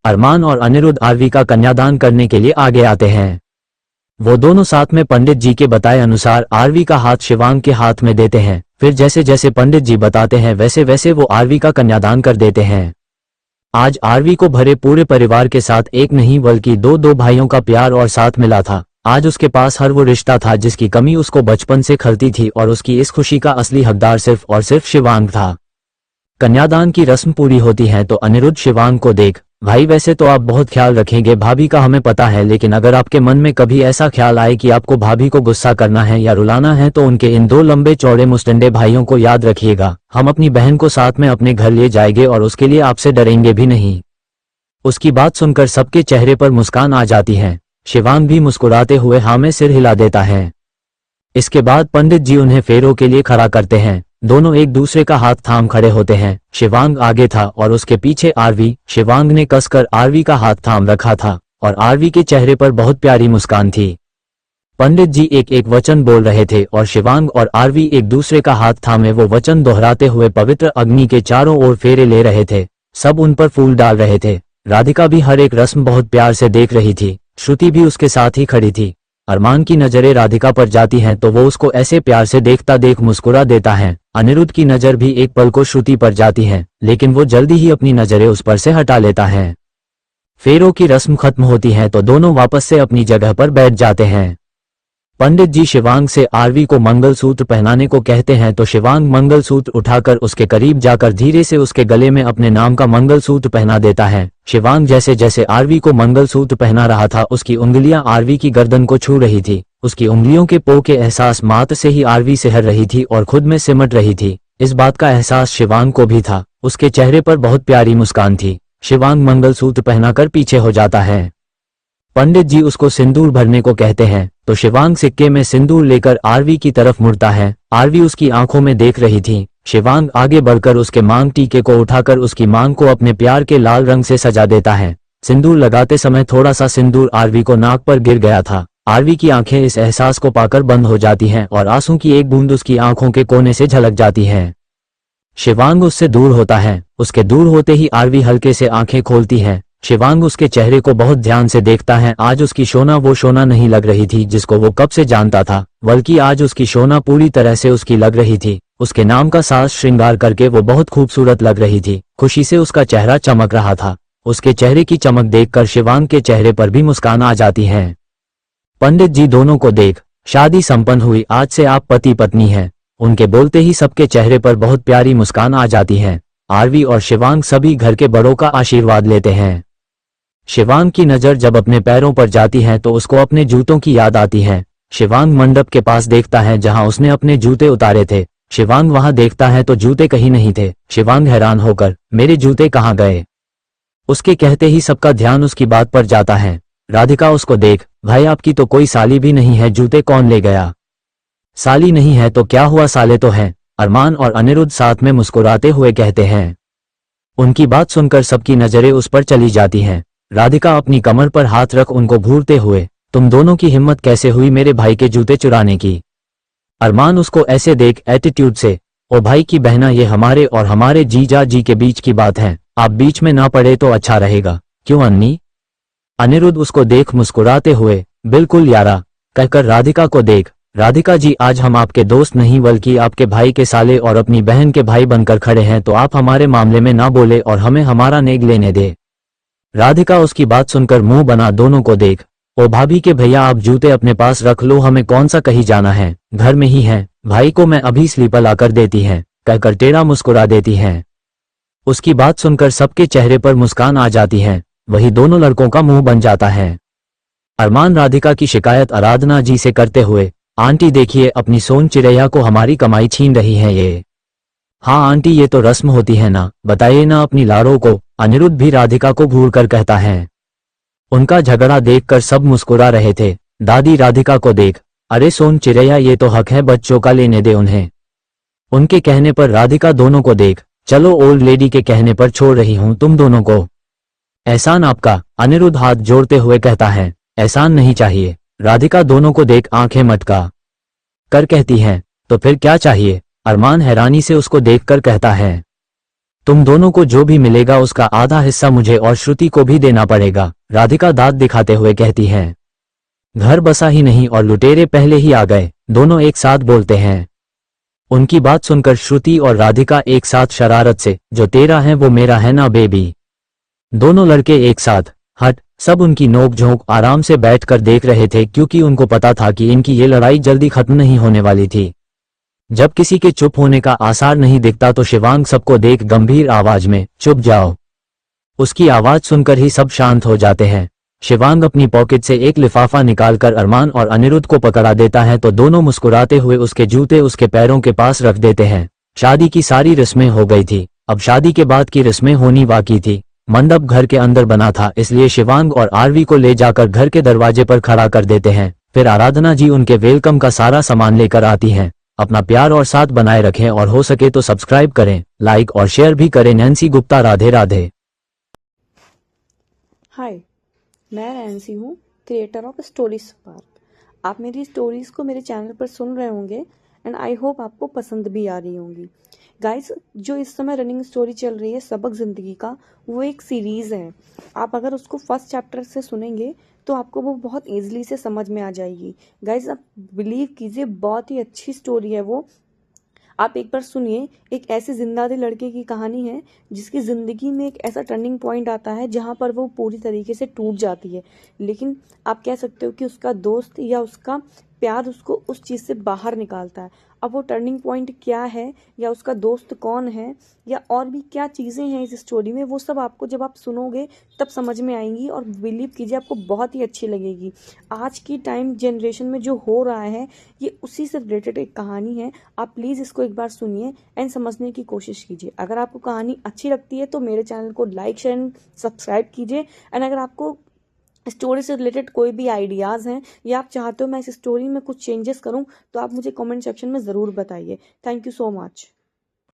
अरमान और अनिरुद्ध आरवी का कन्यादान करने के लिए आगे आते हैं। वो दोनों साथ में पंडित जी के बताए अनुसार आरवी का हाथ शिवांग के हाथ में देते हैं। फिर जैसे जैसे पंडित जी बताते हैं वैसे वैसे वो आरवी का कन्यादान कर देते हैं। आज आरवी को भरे पूरे परिवार के साथ एक नहीं बल्कि दो भाइयों का प्यार और साथ मिला था। आज उसके पास हर वो रिश्ता था जिसकी कमी उसको बचपन से खलती थी और उसकी इस खुशी का असली हकदार सिर्फ और सिर्फ शिवांग था। कन्यादान की रस्म पूरी होती है तो अनिरुद्ध शिवांग को देख, भाई वैसे तो आप बहुत ख्याल रखेंगे भाभी का हमें पता है, लेकिन अगर आपके मन में कभी ऐसा ख्याल आए कि आपको भाभी को गुस्सा करना है या रुलाना है तो उनके इन दो लंबे चौड़े मुस्टंडे भाइयों को याद रखिएगा। हम अपनी बहन को साथ में अपने घर ले जाएंगे और उसके लिए आपसे डरेंगे भी नहीं। उसकी बात सुनकर सबके चेहरे पर मुस्कान आ जाती है। शिवांग भी मुस्कुराते हुए हाँ में सिर हिला देता है। इसके बाद पंडित जी उन्हें फेरों के लिए खड़ा करते हैं। दोनों एक दूसरे का हाथ थाम खड़े होते हैं। शिवांग आगे था और उसके पीछे आरवी। शिवांग ने कसकर आरवी का हाथ थाम रखा था और आरवी के चेहरे पर बहुत प्यारी मुस्कान थी। पंडित जी एक एक वचन बोल रहे थे और शिवांग और आरवी एक दूसरे का हाथ थामे वो वचन दोहराते हुए पवित्र अग्नि के चारों ओर फेरे ले रहे थे। सब उन पर फूल डाल रहे थे। राधिका भी हर एक रस्म बहुत प्यार से देख रही थी। श्रुति भी उसके साथ ही खड़ी थी। अरमान की नजरें राधिका पर जाती हैं तो वो उसको ऐसे प्यार से देखता देख मुस्कुरा देता है। अनिरुद्ध की नजर भी एक पल को श्रुति पर जाती है, लेकिन वो जल्दी ही अपनी नजरें उस पर से हटा लेता है। फेरों की रस्म खत्म होती है तो दोनों वापस से अपनी जगह पर बैठ जाते हैं। पंडित जी शिवांग से आरवी को मंगलसूत्र पहनाने को कहते हैं तो शिवांग मंगलसूत्र उठाकर उसके करीब जाकर धीरे से उसके गले में अपने नाम का मंगलसूत्र पहना देता है। शिवांग जैसे जैसे आरवी को मंगलसूत्र पहना रहा था उसकी उंगलियां आरवी की गर्दन को छू रही थी। उसकी उंगलियों के पो के एहसास मात्र से ही आरवी सिहर रही थी और खुद में सिमट रही थी। इस बात का एहसास शिवांग को भी था। उसके चेहरे पर बहुत प्यारी मुस्कान थी। शिवांग मंगलसूत्र पहनाकर पीछे हो जाता है। पंडित जी उसको सिंदूर भरने को कहते हैं तो शिवांग सिक्के में सिंदूर लेकर आरवी की तरफ मुड़ता है। आरवी उसकी आंखों में देख रही थी। शिवांग आगे बढ़कर उसके मांग टीके को उठाकर उसकी मांग को अपने प्यार के लाल रंग से सजा देता है। सिंदूर लगाते समय थोड़ा सा सिंदूर आरवी को नाक पर गिर गया था। आरवी की आंखें इस एहसास को पाकर बंद हो जाती हैं और आंसू की एक बूंद उसकी आंखों के कोने से झलक जाती है। शिवांग उससे दूर होता है। उसके दूर होते ही आरवी हल्के से आंखें खोलती है। शिवांग उसके चेहरे को बहुत ध्यान से देखता है। आज उसकी शोना वो शोना नहीं लग रही थी जिसको वो कब से जानता था, बल्कि आज उसकी शोना पूरी तरह से उसकी लग रही थी। उसके नाम का साज श्रृंगार करके वो बहुत खूबसूरत लग रही थी। खुशी से उसका चेहरा चमक रहा था। उसके चेहरे की चमक देखकर शिवांग के चेहरे पर भी मुस्कान आ जाती है। पंडित जी दोनों को देख, शादी संपन्न हुई, आज से आप पति पत्नी हैं। उनके बोलते ही सबके चेहरे पर बहुत प्यारी मुस्कान आ जाती है। आरवी और शिवांग सभी घर के बड़ों का आशीर्वाद लेते हैं। शिवांग की नजर जब अपने पैरों पर जाती है तो उसको अपने जूतों की याद आती है। शिवांग मंडप के पास देखता है जहां उसने अपने जूते उतारे थे। शिवांग वहां देखता है तो जूते कहीं नहीं थे। शिवांग हैरान होकर, मेरे जूते कहाँ गए? उसके कहते ही सबका ध्यान उसकी बात पर जाता है। राधिका उसको देख, भाई आपकी तो कोई साली भी नहीं है, जूते कौन ले गया? साली नहीं है तो क्या हुआ, साले तो हैं। अरमान और अनिरुद्ध साथ में मुस्कुराते हुए कहते हैं। उनकी बात सुनकर सबकी नजरें उस पर चली जाती हैं। राधिका अपनी कमर पर हाथ रख उनको घूरते हुए, तुम दोनों की हिम्मत कैसे हुई मेरे भाई के जूते चुराने की? अरमान उसको ऐसे देख एटीट्यूड से, ओ भाई की बहना, ये हमारे और हमारे जीजा जी के बीच की बात है, आप बीच में ना पड़े तो अच्छा रहेगा, क्यों अन्नी? अनिरुद्ध उसको देख मुस्कुराते हुए, बिल्कुल यारा, कहकर राधिका को देख, राधिका जी आज हम आपके दोस्त नहीं बल्कि आपके भाई के साले और अपनी बहन के भाई बनकर खड़े हैं, तो आप हमारे मामले में ना बोले और हमें हमारा नेग लेने दे। राधिका उसकी बात सुनकर मुंह बना दोनों को देख, ओ भाभी के भैया आप जूते अपने पास रख लो, हमें कौन सा कहीं जाना है, घर में ही है, भाई को मैं अभी स्लीपर लाकर देती है, कहकर टेढ़ा मुस्कुरा देती है। उसकी बात सुनकर सबके चेहरे पर मुस्कान आ जाती है। वही दोनों लड़कों का मुंह बन जाता है। अरमान राधिका की शिकायत आराधना जी से करते हुए, आंटी देखिए अपनी सोन चिड़ैया को हमारी कमाई छीन रही है ये। हाँ आंटी ये तो रस्म होती है ना, बताइए ना अपनी लाड़ों को, अनिरुद्ध भी राधिका को घूर कर कहता है। उनका झगड़ा देखकर सब मुस्कुरा रहे थे। दादी राधिका को देख, अरे सोन चिड़ैया ये तो हक है बच्चों का, लेने दे उन्हें। उनके कहने पर राधिका दोनों को देख, चलो ओल्ड लेडी के कहने पर छोड़ रही हूं तुम दोनों को। एहसान आपका, अनिरुद्ध हाथ जोड़ते हुए कहता है। एहसान नहीं चाहिए, राधिका दोनों को देख आंखें मटका कर कहती है। तो फिर क्या चाहिए? अरमान हैरानी से उसको देखकर कहता है। तुम दोनों को जो भी मिलेगा उसका आधा हिस्सा मुझे और श्रुति को भी देना पड़ेगा, राधिका दांत दिखाते हुए कहती है। घर बसा ही नहीं और लुटेरे पहले ही आ गए, दोनों एक साथ बोलते हैं। उनकी बात सुनकर श्रुति और राधिका एक साथ शरारत से, जो तेरा है वो मेरा है ना बेबी। दोनों लड़के एक साथ, हट। सब उनकी नोक-झोंक आराम से बैठकर देख रहे थे क्योंकि उनको पता था कि इनकी ये लड़ाई जल्दी खत्म नहीं होने वाली थी। जब किसी के चुप होने का आसार नहीं दिखता तो शिवांग सबको देख गंभीर आवाज में, चुप जाओ। उसकी आवाज सुनकर ही सब शांत हो जाते हैं। शिवांग अपनी पॉकेट से एक लिफाफा निकालकर अरमान और अनिरुद्ध को पकड़ा देता है तो दोनों मुस्कुराते हुए उसके जूते उसके पैरों के पास रख देते हैं। शादी की सारी रस्में हो गई थी, अब शादी के बाद की रस्में होनी बाकी थी। मंडप घर के अंदर बना था, इसलिए शिवांग और आरवी को ले जाकर घर के दरवाजे पर खड़ा कर देते हैं। फिर आराधना जी उनके वेलकम का सारा सामान लेकर आती हैं। अपना प्यार और साथ बनाए रखें और हो सके तो सब्सक्राइब करें, लाइक और शेयर भी करें। नैन्सी गुप्ता, राधे राधे। हाय, मैं नैन्सी हूँ, क्रिएटर ऑफ स्टोरी स्पार्क। आप मेरी स्टोरीज़ को मेरे चैनल पर सुन रहे होंगे एंड आई होप आपको पसंद भी आ रही होंगी। गाइस, जो इस समय रनिंग स्टोरी चल रही है सबक ज़िंदगी का, वो एक सीरीज़ है। आप अगर उसको फर्स्ट चैप्टर से सुनेंगे तो आपको वो बहुत ईजिली से समझ में आ जाएगी। गाइस, आप बिलीव कीजिए, बहुत ही अच्छी स्टोरी है वो। आप एक बार सुनिए। एक ऐसे जिंदा-दिल लड़के की कहानी है जिसकी ज़िंदगी में एक ऐसा टर्निंग पॉइंट आता है जहाँ पर वो पूरी तरीके से टूट जाती है, लेकिन आप कह सकते हो कि उसका दोस्त या उसका प्यार उसको उस चीज़ से बाहर निकालता है। अब वो टर्निंग पॉइंट क्या है, या उसका दोस्त कौन है, या और भी क्या चीज़ें हैं इस स्टोरी में, वो सब आपको जब आप सुनोगे तब समझ में आएंगी और बिलीव कीजिए आपको बहुत ही अच्छी लगेगी। आज की टाइम जनरेशन में जो हो रहा है ये उसी से रिलेटेड एक कहानी है। आप प्लीज़ इसको एक बार सुनिए एंड समझने की कोशिश कीजिए। अगर आपको कहानी अच्छी लगती है तो मेरे चैनल को लाइक, शेयर एंड सब्सक्राइब कीजिए। एंड अगर आपको स्टोरी से रिलेटेड कोई भी आइडियाज़ हैं या आप चाहते हो मैं इस स्टोरी में कुछ चेंजेस करूं तो आप मुझे कमेंट सेक्शन में ज़रूर बताइए। Thank you so much.